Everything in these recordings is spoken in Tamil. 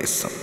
தேசம்.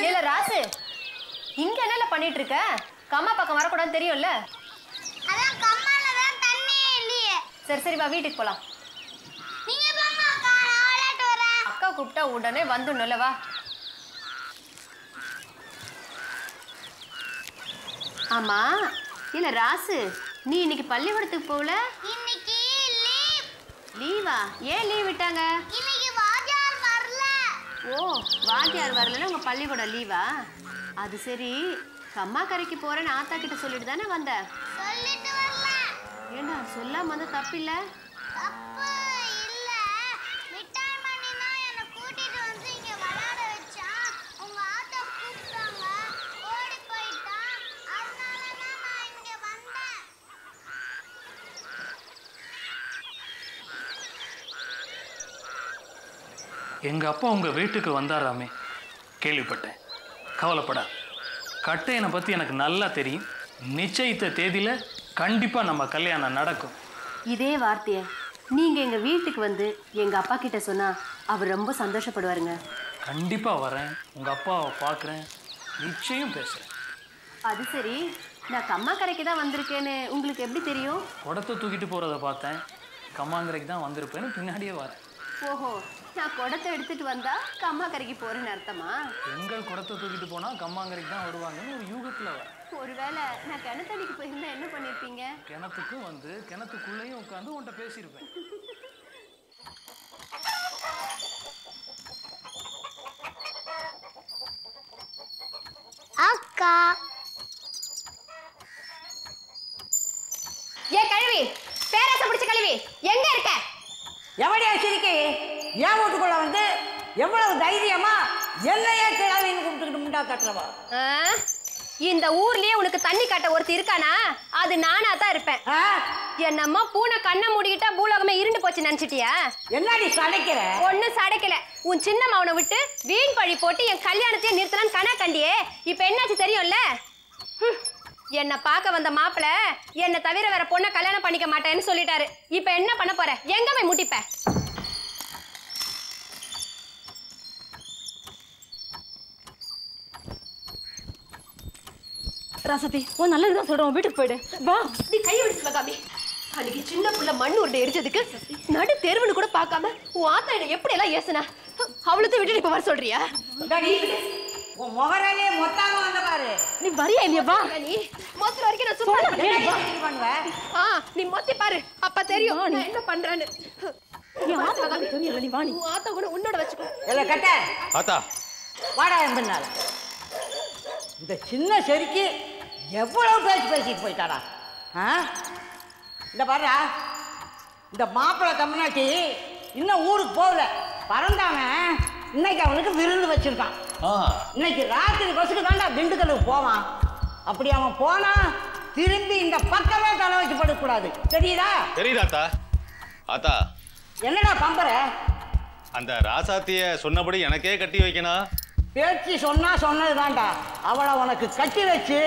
ஏல ராசு, இங்க என்னல பண்ணிட்டு இருக்க? கம்மா பக்கம் வரக்கூடாதுன்னு தெரியும்ல? அதான் கம்மால தான் தண்ணியே இல்லையே. சரி சரி வா, வீட்டுக்கு போலாம். நீங்க போங்க அக்கா, நான் விளையாட்டு வரேன். அக்கா கூப்பிட்டா உடனே வந்துடணும்ல, வா. ஆமா இல்ல ராசு, நீ இன்னைக்கு பள்ளிக்கூடத்துக்கு போகல? இன்னைக்கு லீவ். லீவா? ஏன் லீவ் விட்டாங்க? இன்னைக்கு வாத்தியார் வரல. ஓ, வாத்தியார் வரலன்னா உங்க பள்ளிக்கூடம் லீவா? அது சரி, கம்மா கரைக்கு போறேன்னு ஆத்தா கிட்ட சொல்லிட்டு தானே வந்த? சொல்லிட்டு வரல. ஏண்டா சொல்லாம வந்து தப்பில்ல? தப்பு இல்ல. மிட்டாய் மணி தான் என்ன கூட்டிட்டு வந்து இங்க விளையாட வச்சான். உங்க ஆத்தா கூப்பிட்டாங்க, ஓடி போயிட்டான். அதனால தான் நான் இங்க வந்தேன். எங்க அப்பா உங்க வீட்டுக்கு வந்தாராமே, கேள்விப்பட்டேன். கவலைப்படாத, கட்டையனை பத்தி எனக்கு நல்லா தெரியும். நிச்சயித்த தேதியில கண்டிப்பா நம்ம கல்யாணம் நடக்கும். இதே வார்த்தைய நீங்க எங்க வீட்டுக்கு வந்து எங்க அப்பா கிட்ட சொன்னா அவர் ரொம்ப சந்தோஷப்படுவாருங்க. கண்டிப்பா வரேன், உங்க அப்பாவை பார்க்குறேன், நிச்சயம் பேசுறேன். அது சரி, நான் கம்மா கரைக்கு தான் வந்திருக்கேன்னு உங்களுக்கு எப்படி தெரியும்? குடத்தை தூக்கிட்டு போறத பார்த்தேன். கம்மாங்கரைக்கு தான் வந்திருப்பேன்னு பின்னாடியே வரேன். ஓஹோ, நான் குடத்தை எடுத்துட்டு வந்தா கம்மா கரைக்கு போறேன்னு அர்த்தமா? பெண்கள் குடத்தை தூக்கிட்டு போனா கம்மாங்கரைக்கு தான் வருவாங்கன்னு ஒரு யூகத்துல வரேன். ஒருவேளை நான் கிணத்தடிக்கு போயிருந்தா என்ன பண்ணிருப்பீங்க? கிணத்துக்கும் வந்து கிணத்துக்குள்ளேயும் உட்காந்து உன்கிட்ட பேசியிருப்பேன். அக்கா, ஏ கழுவி, பேராசை பிடிச்ச கழுவி, எங்க இருக்க? எவடியா சிரிக்கி? என் வீட்டுக்குள்ள வந்து எவ்வளவு தைரியமா என்னையே கிழவின்னு கூப்பிட்டுக்கிட்டு முண்டா தட்டுறவா? இந்த ஊர்லயே உனக்கு தண்ணி காட்ட ஒருத்தி இருக்கானா? அது நானா தான் இருப்பேன். என்னம்மா பூனை கண்ணை மூடிக்கிட்டா பூலோகமே இருண்டு போச்சு நினைச்சிட்டியா? என்னடி சடைக்கிற? ஒண்ணு சடைக்கல. உன் சின்ன மவனை விட்டு வீண் பழி போட்டு என் கல்யாணத்தையே நிறுத்தலான்னு கணா கண்டியே. இப்ப என்னாச்சு தெரியும்ல? என்ன பார்க்க வந்த மாப்பிள்ள என்ன தவிர வேற பொண்ணை கல்யாணம் பண்ணிக்க மாட்டேன்னு சொல்லிட்டாரு. இப்ப என்ன பண்ண போற? எங்க போய் முட்டிப்ப? ராசத்தி, உன் நல்லதுதான் சொல்றோம், வீட்டுக்கு போயிடு. வா. நீ கையை விடுச்சு மகாமி. அன்னைக்கு சின்ன புள்ள மண்ணு உருண்டை எரிச்சதுக்கு நடு தேர்வுன்னு கூட பார்க்காம உன் ஆத்தா என்ன எப்படி எல்லாம் ஏசுனா? அவளுக்கு விட்டுட்டு இப்ப வர சொல்றியா? உன் முகராலே மொத்தாம வந்த பாரு. நீ வரியா இல்லையா? வா. நீ மொத்த வரைக்கும் நான் சும்மா பண்ணுவ. நீ மொத்தி பாரு, அப்ப தெரியும் நான் என்ன பண்றேன்னு. நீ ஆத்தா தெரியும், நீ வா. நீ உன் ஆத்தா கூட உன்னோட வச்சுக்கோ. இல்ல கட்ட ஆத்தா வாடா எம்பினால. இந்த சின்ன செருக்கி எவ்வளவு பேசிட்டு போயிட்டாடா. இந்த பாருடா, இந்த மாப்பிள்ளை தமிழ்நாட்டி இன்னும் ஊருக்கு போகல. பறந்தாவன் இன்னைக்கு அவனுக்கு விருந்து வச்சிருக்கான். இன்னைக்கு ராத்திரி பஸ்ஸுக்கு தாண்டா திண்டுக்கலுக்கு போவான். அப்படி அவன் போனா திரும்பி இந்த பக்கமே தலை வச்சு படுக்கூடாது, தெரியுதா? தெரியுதா ஆத்தா? ஆத்தா என்னடா பம்பர? அந்த ராசாத்திய சொன்னபடி எனக்கே கட்டி வைக்கணும். பேச்சு சொன்னா சொன்னதுதான்டா. அவளை உனக்கு கட்டி வச்சு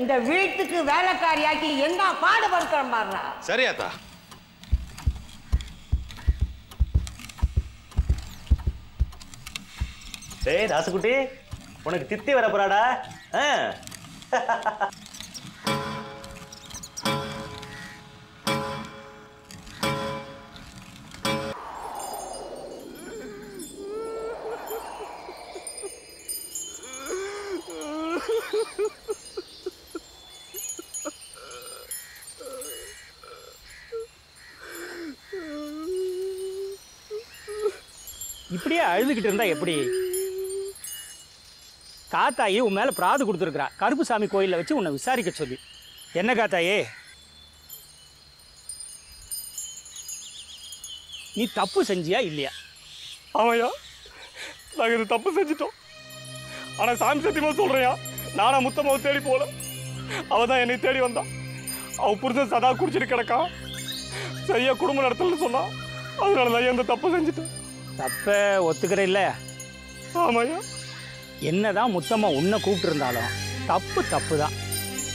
இந்த வீட்டுக்கு வேலைக்காரியாக்கி என்ன பாடுபடுத்துற பாருடா. சரி ஆத்தா. டேய் ராசுகுட்டி, உனக்கு தித்தி வர போறாடா. இப்படியே அழுதுகிட்டு இருந்தா எப்படி? காத்தாயி உன் மேல பிராது கொடுத்துருக்குறா, கருப்புசாமி கோயிலில் வச்சு உன்னை விசாரிக்க சொல்லி. என்ன காத்தாயே, நீ தப்பு செஞ்சியா இல்லையா? ஆமாய்யா, நாங்கள் இது தப்பு செஞ்சிட்டோம். ஆனால் சாமி சத்தியமாக சொல்கிறையா, நானா முத்தம்மாவை தேடி போகல, அவள் தான் என்னை தேடி வந்தான். அவள் புரிஞ்ச சதா குடிச்சிட்டு கிடக்கான், சரியா குடும்ப நடத்தலன்னு சொன்னான். அதனால தான் இந்த தப்பு செஞ்சுட்டேன். தப்பை ஒத்துக்கிற இல்லை? ஆமாய்யா. என்னதான் முத்தம்மா உன்னை கூப்பிட்டு இருந்தாலும் தப்பு தப்பு தான்.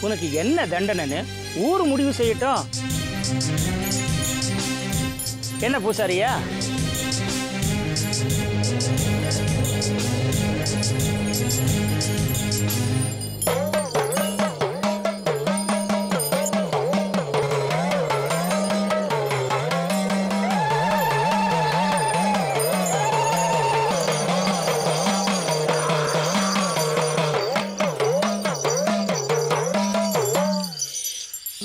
உனக்கு என்ன தண்டனைன்னு ஊர் முடிவு செய்யட்டும். என்ன பூசாரியா?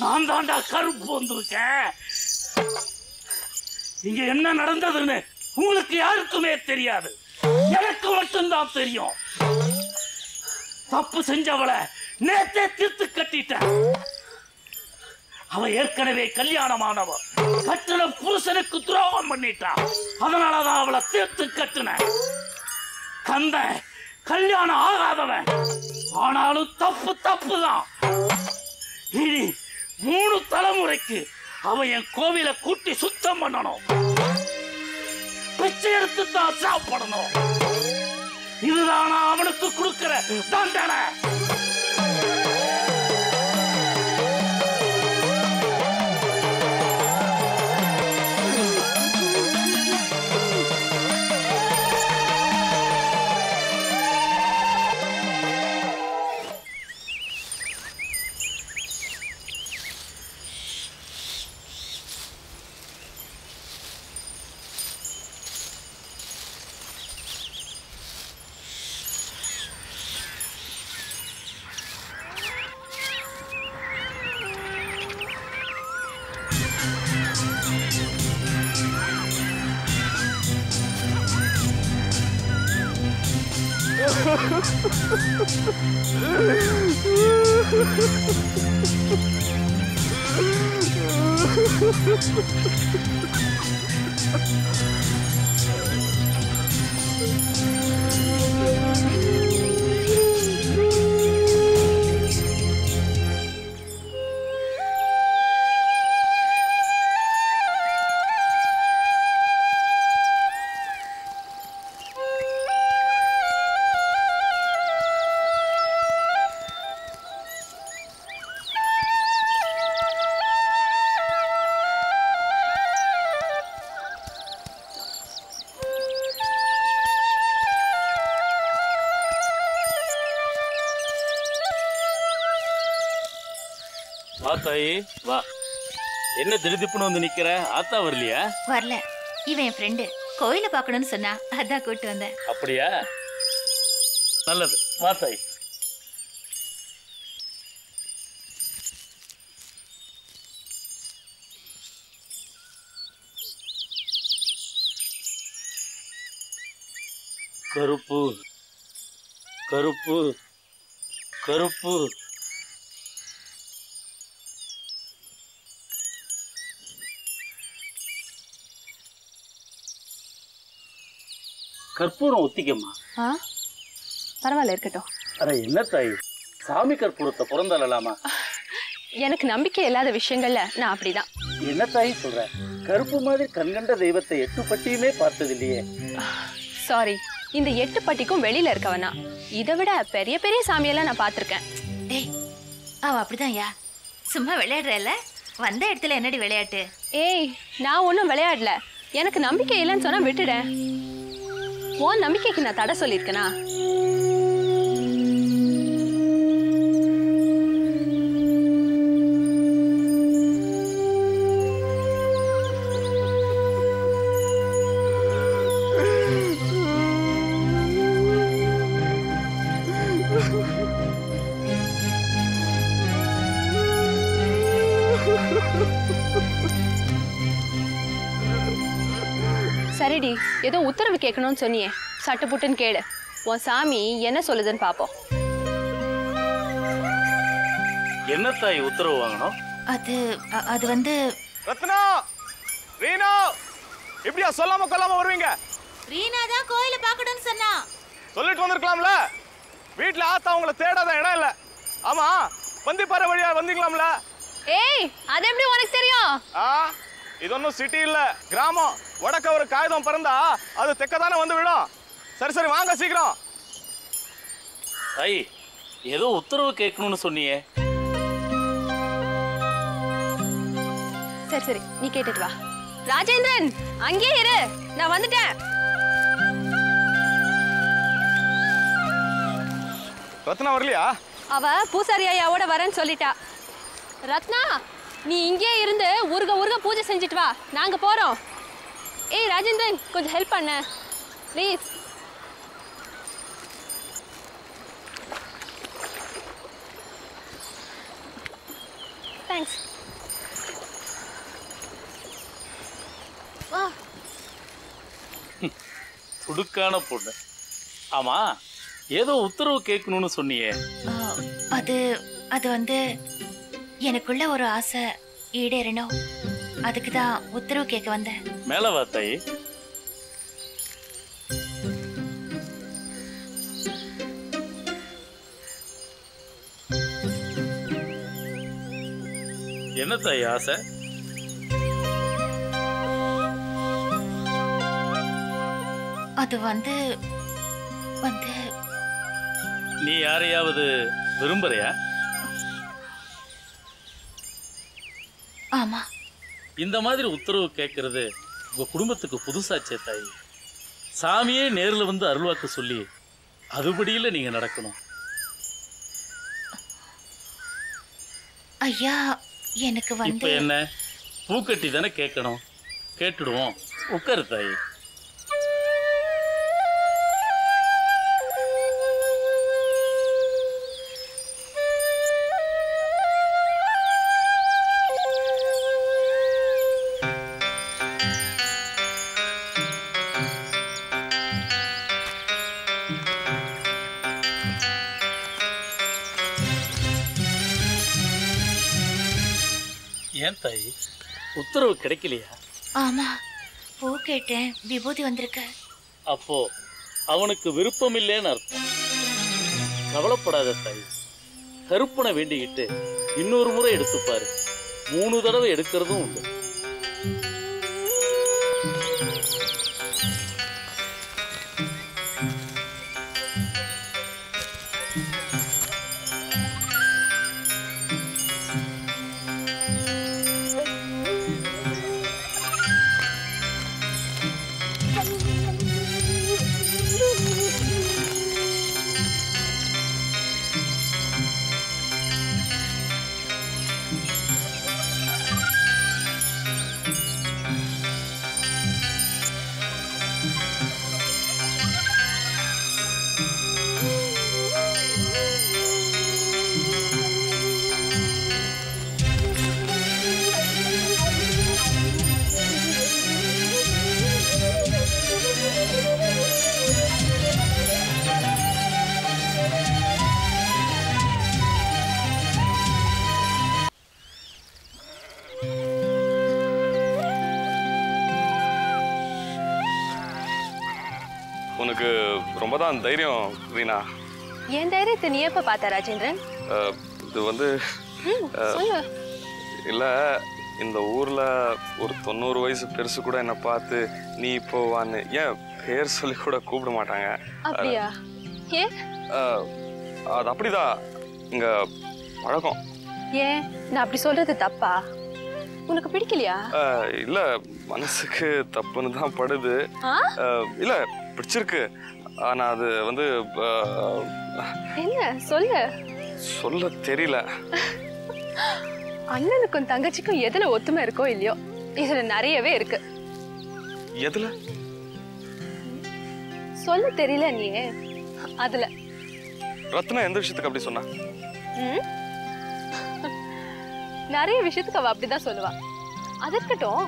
நான் தாண்டா கருப்பு வந்திருக்கேன். இங்க என்ன நடந்ததுன்னு உங்களுக்கு யாருக்குமே தெரியாது, எனக்கு மட்டும்தான் தெரியும். தப்பு செஞ்சவளை நேத்தே தீர்த்து கட்டிட்டேன். அவ ஏற்கனவே கல்யாணமானவ, கட்டின புருஷனுக்கு துரோகம் பண்ணிட்டான். அதனாலதான் அவளை தீர்த்து கட்டின. கந்த கல்யாணம் ஆகாதவன், ஆனாலும் தப்பு தப்பு தான். இனி 3 தலைமுறைக்கு அவன் என் கோவிலை கூட்டி சுத்தம் பண்ணணும், பிச்சை எடுத்து தான் சாப்பிடணும். இதுதான் அவனுக்கு கொடுக்கிற தண்டனை. தாயி வா. என்ன திடுதிப்புன்னு வந்து நிக்கிற? ஆத்தா வரலையா? வரல, இவன் என் ஃப்ரெண்டு, கோயில பார்க்கணும்னு சொன்னா, அதான் கூட்டு வந்தேன். அப்படியா? நல்லது, வா தாயி. கருப்பு கருப்பு கருப்பு. கற்பூரம் ஒத்திக்கம்மா. பரவாயில்ல, இருக்கட்டும். அட என்ன தாய், சாமி கற்பூரத்தை பிறந்தாலாமா? எனக்கு நம்பிக்கை இல்லாத விஷயங்கள்ல நான் அப்படிதான். என்ன தாய் சொல்ற? கருப்பு மாதிரி கண்கண்ட தெய்வத்தை 8 பட்டியுமே பார்த்தது இல்லையே. சாரி, இந்த 8 பட்டிக்கும் வெளியில இருக்கவனா. இதை விட பெரிய பெரிய சாமியெல்லாம் நான் பார்த்திருக்கேன். ஏய், அவ அப்படிதான் யா, சும்மா விளையாடுறல. வந்த இடத்துல என்னடி விளையாட்டு? ஏய், நான் ஒன்றும் விளையாடல. எனக்கு நம்பிக்கை இல்லைன்னு சொன்னா விட்டுடேன். உன் நம்பிக்கைக்கு நான் தடை சொல்லியிருக்கேனா? சரிடி, ஏதோ உத்தரவு கேட்கணும்னு சொன்னியே, சட்டு புட்டுன்னு கேளு. உன் சாமி என்ன சொல்லுதுன்னு பாப்போம். என்ன தாய் உத்தரவு வாங்கணும்? அது வந்து ரத்னா, ரீனா, இப்படியா சொல்லாம கொல்லாம வருவீங்க? ரீனா தான் கோயில பார்க்கணும்னு சொன்னா. சொல்லிட்டு வந்திருக்கலாம்ல. வீட்டுல ஆத்தா உங்களை தேடாத இடம் இல்ல. ஆமா, பந்திப்பாறை வழியா வந்தீங்களாம்ல? ஏய், அது எப்படி உனக்கு தெரியும்? இது ஒன்றும் சிட்டி இல்ல, கிராமம். வடக்க ஒரு காகிதம் பறந்தா அது தெக்க தானே வந்து விடும். சரி சரி, வாங்க சீக்கிரம். தாய், ஏதோ உத்தரவு கேட்கணும்னு சொன்னியே. சரி சரி, நீ கேட்டுட்டு வா. ராஜேந்திரன், அங்கேயே இரு, நான் வந்துட்டேன். ரத்னா வரலையா? அவ பூசாரி ஐயாவோட வரேன்னு சொல்லிட்டா. ரத்னா, நீ இங்கே இருந்து உருக பூஜை செஞ்சுட்டு வா, நாங்க போறோம். ஏய் ராஜேந்திரன், கொஞ்சம் ஹெல்ப் பண்ண ப்ளீஸ். தேங்க்ஸ். வா. துடுக்கான பொண்ணு. ஆமா, ஏதோ உத்தரவு கேட்கணும்னு சொன்னியே. அது வந்து எனக்குள்ள ஒரு ஆசை ஈடேறணும். அதுக்கு தான் உத்தரவு கேட்க வந்தேன். மேல வா தாய். என்ன தாய் ஆசை? அது வந்து நீ யாரையாவது விரும்புறியா? ஆமா. இந்த மாதிரி உத்தரவு கேட்கறது உங்க குடும்பத்துக்கு புதுசாச்சே தாய். சாமியே நேர்ல வந்து அருள்வாக்கு சொல்லி அதுபடியில நீங்க நடக்கணும். ஐயா, எனக்கு இப்ப வந்து என்ன, பூக்கட்டி தானே கேட்கணும். கேட்டுடுவோம். உட்காரு தாய். ஏன் தாய், உத்தரவு கிடைக்கலையா? ஆமா, பூ கேட்டேன், விபூதி வந்திருக்க. அப்போ அவனுக்கு விருப்பம் இல்லைன்னு அர்த்தம். கவலைப்படாத தாய். கருப்பனை வேண்டிக்கிட்டு இன்னொரு முறை எடுத்துப்பாரு. 3 தடவை எடுக்கிறதும் உண்டு. உனக்கு ரொம்ப தான் தைரியம் ரீனா. என் தைரியத்தை நீ எப்ப பார்த்த ராஜேந்திரன்? இது வந்து இல்லை, இந்த ஊரில் ஒரு 90 வயசு பெருசு கூட என்னை பார்த்து நீ இப்போ வான்னு ஏன் பேர் சொல்லி கூட கூப்பிட மாட்டாங்க. அப்படியா? ஏன்? அது அப்படிதான் இங்கே பழக்கம். ஏன் நான் அப்படி சொல்றது தப்பா? உனக்கு பிடிக்கலையா? இல்லை, மனசுக்கு தப்புன்னு தான் படுது. இல்லை, பிடிச்சிருக்கு. ஆனால் அது வந்து என்ன சொல்லு. சொல்ல தெரியல. அண்ணனுக்கும் தங்கச்சிக்கும் எதுல ஒத்துமை இருக்கோ இல்லையோ, இதுல நிறையவே இருக்கு. எதுல? சொல்ல தெரியல நீ. அதுல ரத்னா எந்த விஷயத்துக்கு அப்படி சொன்னா? நிறைய விஷயத்துக்கு அவ அப்படிதான் சொல்லுவா. அது இருக்கட்டும்,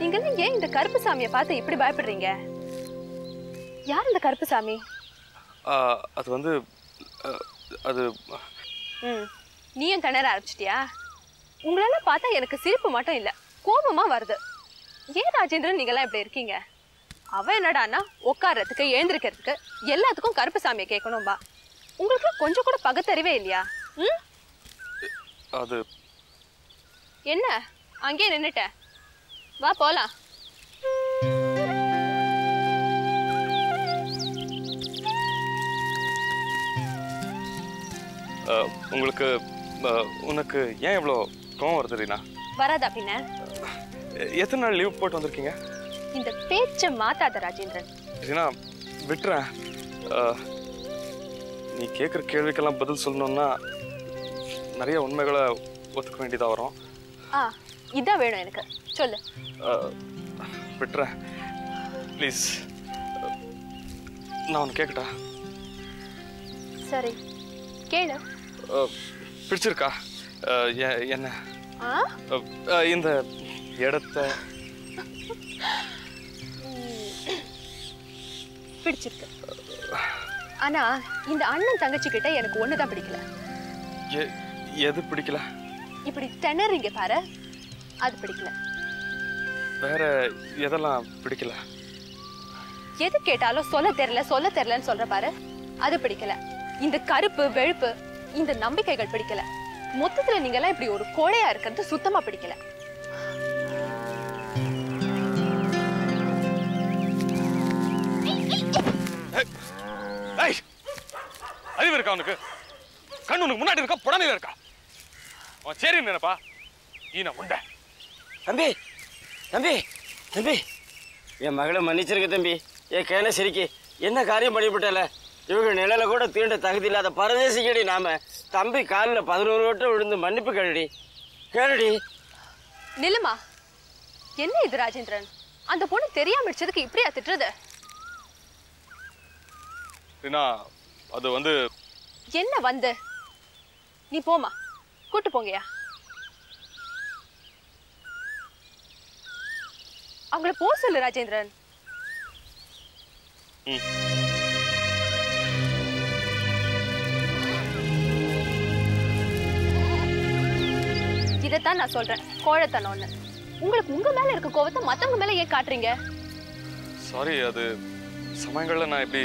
நீங்க ஏன் இந்த கருப்பு சாமியை பார்த்து இப்படி பயப்படுறீங்க? யார் இந்த கருப்பு சாமி? அது வந்து அது நீயும் திணற ஆரம்பிச்சிட்டியா? உங்களெல்லாம் பார்த்தா எனக்கு சிரிப்பு மட்டும் இல்ல, கோபமா வருது. ஏன் ராஜேந்திரன் நீங்கெல்லாம் இப்படி இருக்கீங்க? அவ என்னடான்னா உட்கார்றதுக்கு எழுந்திருக்கிறதுக்கு எல்லாத்துக்கும் கருப்பு சாமியை கேட்கணும்பா. உங்களுக்கு கொஞ்சம் கூட பகுத்தறிவே இல்லையா? அது என்ன அங்கேயே நின்னுட்ட? வா போலாம். உங்களுக்கு உனக்கு ஏன் இவ்வளோ கோவம் வருது ரீனா? வராதா பின்ன? எத்தனை நாள் லீவ் போட்டு வந்திருக்கீங்க? இந்த பேச்சை மாத்தாத ராஜேந்திரன். ரீனா விட்டுறேன். நீ கேட்குற கேள்விக்கெல்லாம் பதில் சொல்லணும்னா நிறைய உண்மைகளை ஒத்துக்க வேண்டியதாக வரும். இதான் வேணும் எனக்கு, சொல்லு. விட்டுறேன் ப்ளீஸ். நான் ஒன்று கேட்கட்டா? சரி கேளு. பிடிச்சிருக்கா என்ன இந்த இடத்த? பிடிச்சிருக்கு. ஆனா இந்த அண்ணன் தங்கச்சி கிட்ட எனக்கு ஒண்ணுதான் பிடிக்கல. எது பிடிக்கல? இப்படி திணறீங்க பாரு, அது பிடிக்கல. வேற எதெல்லாம் பிடிக்கல? எது கேட்டாலும் சொல்ல தெரியலன்னு சொல்ற பாரு, அது பிடிக்கல. இந்த கருப்பு வெளுப்பு இந்த நம்பிக்கைகள் பிடிக்கல. மொத்தத்துல நீங்க எல்லாம் இப்படி ஒரு கோழையா இருக்கிறது சுத்தமா பிடிக்கல. அறிவு இருக்கா உனக்கு? கண்ணு உனக்கு முன்னாடி இருக்கா, புடனையில இருக்கா? அவன் சரி நினைப்பா. ஈன முண்டை. தம்பி தம்பி தம்பி, என் மகளை மன்னிச்சிருக்க தம்பி. என் கேன சிரிக்கி என்ன காரியம் பண்ணிவிட்டல? இவங்க நிழல கூட தீண்ட தகுதி இல்லாத பரதேசிக்கடி நாம. தம்பி காலில் 11 வட்டம் விழுந்து மன்னிப்பு கேளுடி, கேளுடி. நில்லுமா. என்ன இது ராஜேந்திரன்? அந்த பொண்ணு தெரியாம அடிச்சதுக்கு இப்படியா திட்டுறது? அது வந்து என்ன வந்து? நீ போமா, கூட்டு போங்கயா. அவங்கள போ சொல்லு ராஜேந்திரன். இதைத்தான் நான் சொல்றேன், கோழைத்தனம்னு. உங்களுக்கு உங்க மேல இருக்க கோவத்தை மத்தவங்க மேல ஏன் காட்டுறீங்க? சாரி, அது சமயங்கள்ல நான் இப்படி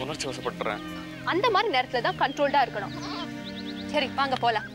உணர்ச்சி வசப்படுறேன். அந்த மாதிரி நேரத்துல தான் கண்ட்ரோல்டா இருக்கணும். சரி வாங்க போலாம்.